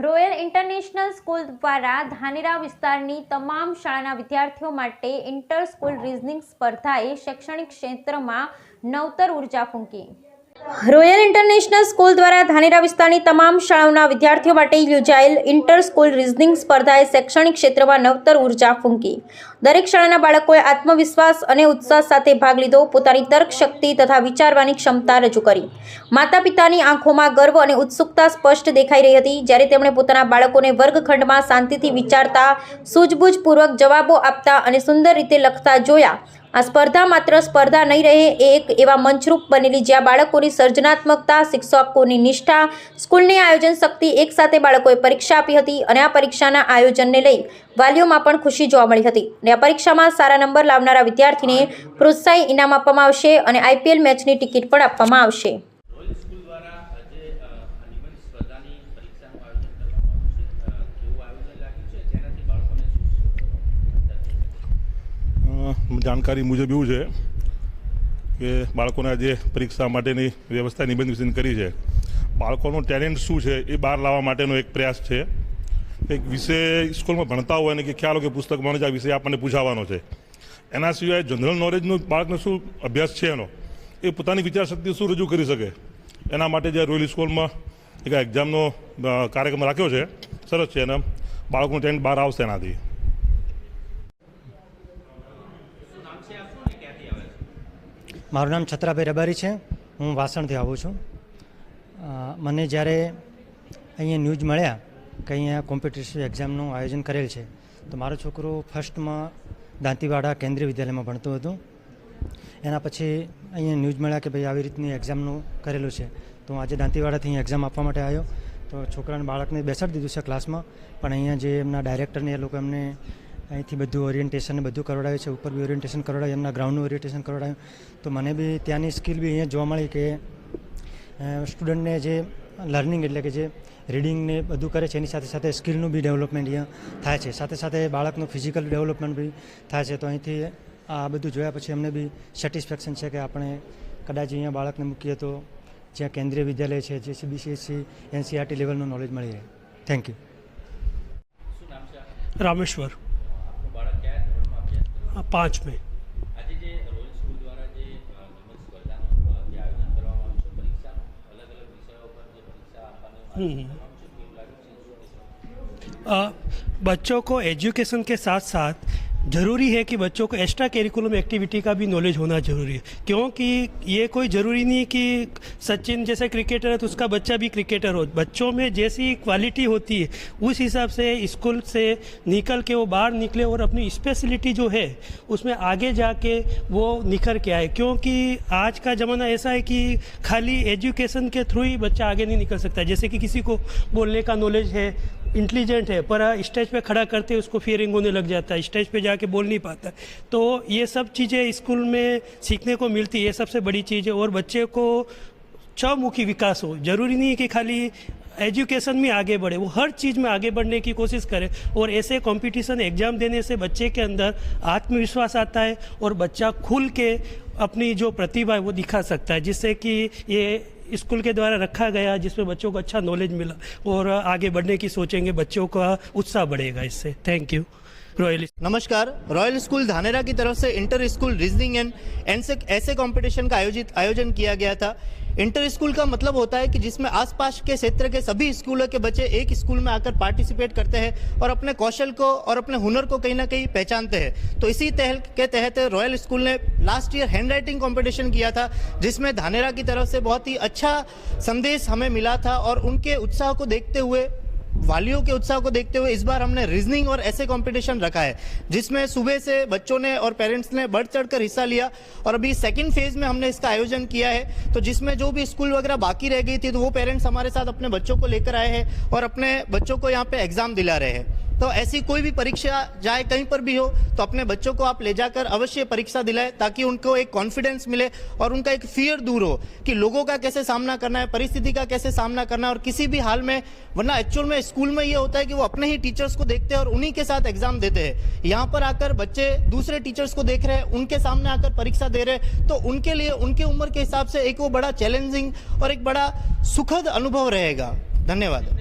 Royal international school દ્વારા ધાનેરા વિસ્તારની તમામ શાળાના વિદ્યાર્થીઓ માટે ઇન્ટર સ્કૂલ રીઝનિંગ સ્પર્ધાએ શૈક્ષણિક ક્ષેત્રમાં નવતર ઉર્જા ફૂંકી। રોયલ ઇન્ટરનેશનલ સ્કૂલ દ્વારા ધાનેરા વિસ્તારની તમામ શાળાઓના વિદ્યાર્થીઓ માટે યોજાયેલ ઇન્ટર સ્કૂલ રીઝનિંગ સ્પર્ધાએ શૈક્ષણિક ક્ષેત્રમાં નવતર ઉર્જા ફૂંકી। દરેક શાળાના બાળકોએ આત્મવિશ્વાસ અને ઉત્સાહ સાથે ભાગ લીધો, પોતાની તર્ક શક્તિ તથા વિચારવાની ક્ષમતા રજૂ કરી। માતા પિતાની આંખોમાં ગર્વ અને ઉત્સુકતા સ્પષ્ટ દેખાઈ રહી હતી જ્યારે તેમણે પોતાના બાળકોને વર્ગખંડમાં શાંતિથી વિચારતા, સૂઝબૂછપૂર્વક જવાબો આપતા અને સુંદર રીતે લખતા જોયા। આ સ્પર્ધા માત્ર સ્પર્ધા નહીં રહે, એ એક એવા મંચરૂપ બનેલી જ્યાં બાળકોની સર્જનાત્મકતા, શિક્ષકોની નિષ્ઠા, સ્કૂલની આયોજન શક્તિ એકસાથે બાળકોએ પરીક્ષા આપી હતી અને આ પરીક્ષાના આયોજનને લઈ વાલીઓમાં પણ ખુશી જોવા મળી હતી અને આ પરીક્ષામાં સારા નંબર લાવનારા વિદ્યાર્થીને પ્રોત્સાહી ઇનામ આપવામાં આવશે અને IPL મેચની ટિકિટ પણ આપવામાં આવશે। જાણકારી મુજબ એવું છે કે બાળકોને આજે પરીક્ષા માટેની વ્યવસ્થા નિબંધ વિષયની કરી છે। બાળકોનું ટેલેન્ટ શું છે એ બહાર લાવવા માટેનો એક પ્રયાસ છે। એક વિષય સ્કૂલમાં ભણતા હોય ને કે ખ્યાલ હોય કે પુસ્તક ભણે છે, આ વિષય આપણને પૂછાવાનો છે। એના સિવાય જનરલ નોલેજનું બાળકને શું અભ્યાસ છે એનો, એ પોતાની વિચારશક્તિ શું રજૂ કરી શકે, એના માટે જે રોયલ સ્કૂલમાં એક એક્ઝામનો કાર્યક્રમ રાખ્યો છે, સરસ છે। અને બાળકોનું ટેલેન્ટ બહાર આવશે એનાથી। મારું નામ છત્રાભાઈ રબારી છે, હું વાસણથી આવું છું। મને જ્યારે અહીંયા ન્યૂઝ મળ્યા કે અહીંયા કોમ્પિટિટિવ એક્ઝામનું આયોજન કરેલ છે તો મારો છોકરો ફર્સ્ટમાં દાંતીવાડા કેન્દ્રીય વિદ્યાલયમાં ભણતું હતું। એના પછી અહીંયા ન્યૂઝ મળ્યા કે ભાઈ આવી રીતની એક્ઝામનું કરેલું છે તો હું આજે દાંતીવાડાથી અહીંયા એક્ઝામ આપવા માટે આવ્યો। તો છોકરાને બાળકને બેસાડી દીધું છે ક્લાસમાં, પણ અહીંયા જે એમના ડાયરેક્ટરને એ લોકો એમને અહીંથી બધું ઓરિએન્ટેશન ને બધું કરવડાવ્યું છે, ઉપર બી ઓરિએન્ટેશન કરવડાવ્યું, એમના ગ્રાઉન્ડનું ઓરિએન્ટેશન કરવડાવ્યું। તો મને બી ત્યાંની સ્કિલ બી અહીંયા જોવા મળી કે સ્ટુડન્ટને જે લર્નિંગ એટલે કે જે રીડિંગને બધું કરે છે એની સાથે સાથે સ્કિલનું બી ડેવલપમેન્ટ અહીંયા થાય છે, સાથે સાથે બાળકનું ફિઝિકલ ડેવલપમેન્ટ બી થાય છે। તો અહીંથી આ બધું જોયા પછી અમને બી સેટિસ્ફેક્શન છે કે આપણે કદાચ અહીંયા બાળકને મૂકીએ તો જ્યાં કેન્દ્રીય વિદ્યાલય છે, જે CBSE NCERT લેવલનું નોલેજ મળી રહે। Thank you. रामेश्वर 5 में। बच्चों को एजुकेशन के साथ साथ ज़रूरी है कि बच्चों को एक्स्ट्रा करिकुलम एक्टिविटी का भी नॉलेज होना ज़रूरी है, क्योंकि ये कोई ज़रूरी नहीं कि सचिन जैसे क्रिकेटर है तो उसका बच्चा भी क्रिकेटर हो। बच्चों में जैसी क्वालिटी होती है उस हिसाब से स्कूल से निकल के वो बाहर निकले और अपनी स्पेशलिटी जो है उसमें आगे जाके वो निखर के आए। क्योंकि आज का ज़माना ऐसा है कि खाली एजुकेशन के थ्रू ही बच्चा आगे नहीं निकल सकता। जैसे कि किसी को बोलने का नॉलेज है, इंटेलिजेंट है, पर स्टेज पे खड़ा करते उसको फियरिंग होने लग जाता है, स्टेज पे जाके बोल नहीं पाता। तो ये सब चीज़ें स्कूल में सीखने को मिलती है, ये सबसे बड़ी चीज़ है। और बच्चे को चौमुखी विकास हो, ज़रूरी नहीं है कि खाली एजुकेशन में आगे बढ़े, वो हर चीज़ में आगे बढ़ने की कोशिश करे। और ऐसे कंपटीशन एग्ज़ाम देने से बच्चे के अंदर आत्मविश्वास आता है और बच्चा खुल के अपनी जो प्रतिभा है वो दिखा सकता है, जिससे कि ये स्कूल के द्वारा रखा गया, जिसमें बच्चों को अच्छा नॉलेज मिला और आगे बढ़ने की सोचेंगे, बच्चों का उत्साह बढ़ेगा इससे। Thank you. रॉयल नमस्कार। रॉयल स्कूल धानेरा की तरफ से इंटर स्कूल रीजनिंग एंड ऐसे कंपटीशन का आयोजन किया गया था। इंटर स्कूल का मतलब होता है कि जिसमें आसपास के क्षेत्र के सभी स्कूलों के बच्चे एक स्कूल में आकर पार्टिसिपेट करते हैं और अपने कौशल को और अपने हुनर को कहीं ना कहीं पहचानते हैं। तो इसी के तहत रॉयल स्कूल ने last year hand writing competition किया था, जिसमें धानेरा की तरफ से बहुत ही अच्छा संदेश हमें मिला था। और उनके उत्साह को देखते हुए, वालियों के उत्साह को देखते हुए इस बार हमने रीजनिंग और ऐसे कंपटीशन रखा है, जिसमें सुबह से बच्चों ने और पेरेंट्स ने बढ़ चढ़कर हिस्सा लिया। और अभी सेकंड फेज में हमने इसका आयोजन किया है। तो जिसमें जो भी स्कूल वगैरह बाकी रह गई थी तो वो पेरेंट्स हमारे साथ अपने बच्चों को लेकर आए हैं और अपने बच्चों को यहाँ पे एग्जाम दिला रहे हैं। तो ऐसी कोई भी परीक्षा जाए कहीं पर भी हो तो अपने बच्चों को आप ले जाकर अवश्य परीक्षा दिलाएं, ताकि उनको एक कॉन्फिडेंस मिले और उनका एक फियर दूर हो कि लोगों का कैसे सामना करना है, परिस्थिति का कैसे सामना करना है और किसी भी हाल में। वरना एक्चुअल में स्कूल में ये होता है कि वो अपने ही टीचर्स को देखते हैं और उन्हीं के साथ एग्जाम देते हैं। यहाँ पर आकर बच्चे दूसरे टीचर्स को देख रहे हैं, उनके सामने आकर परीक्षा दे रहे हैं, तो उनके लिए उनके उम्र के हिसाब से एक वो बड़ा चैलेंजिंग और एक बड़ा सुखद अनुभव रहेगा। धन्यवाद।